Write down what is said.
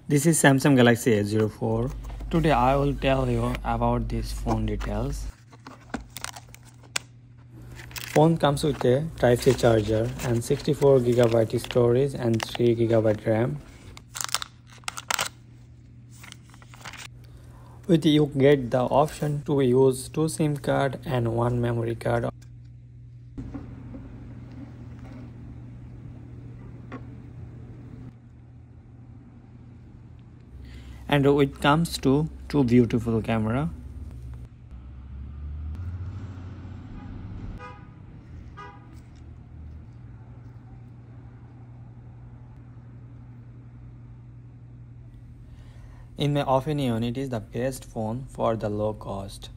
This is Samsung Galaxy A04. Today I will tell you about this phone details. Phone comes with a Type-C charger and 64GB storage and 3GB RAM. With you get the option to use 2 SIM card and 1 memory card. And it comes to 2 beautiful camera. In my opinion, it is the best phone for the low cost.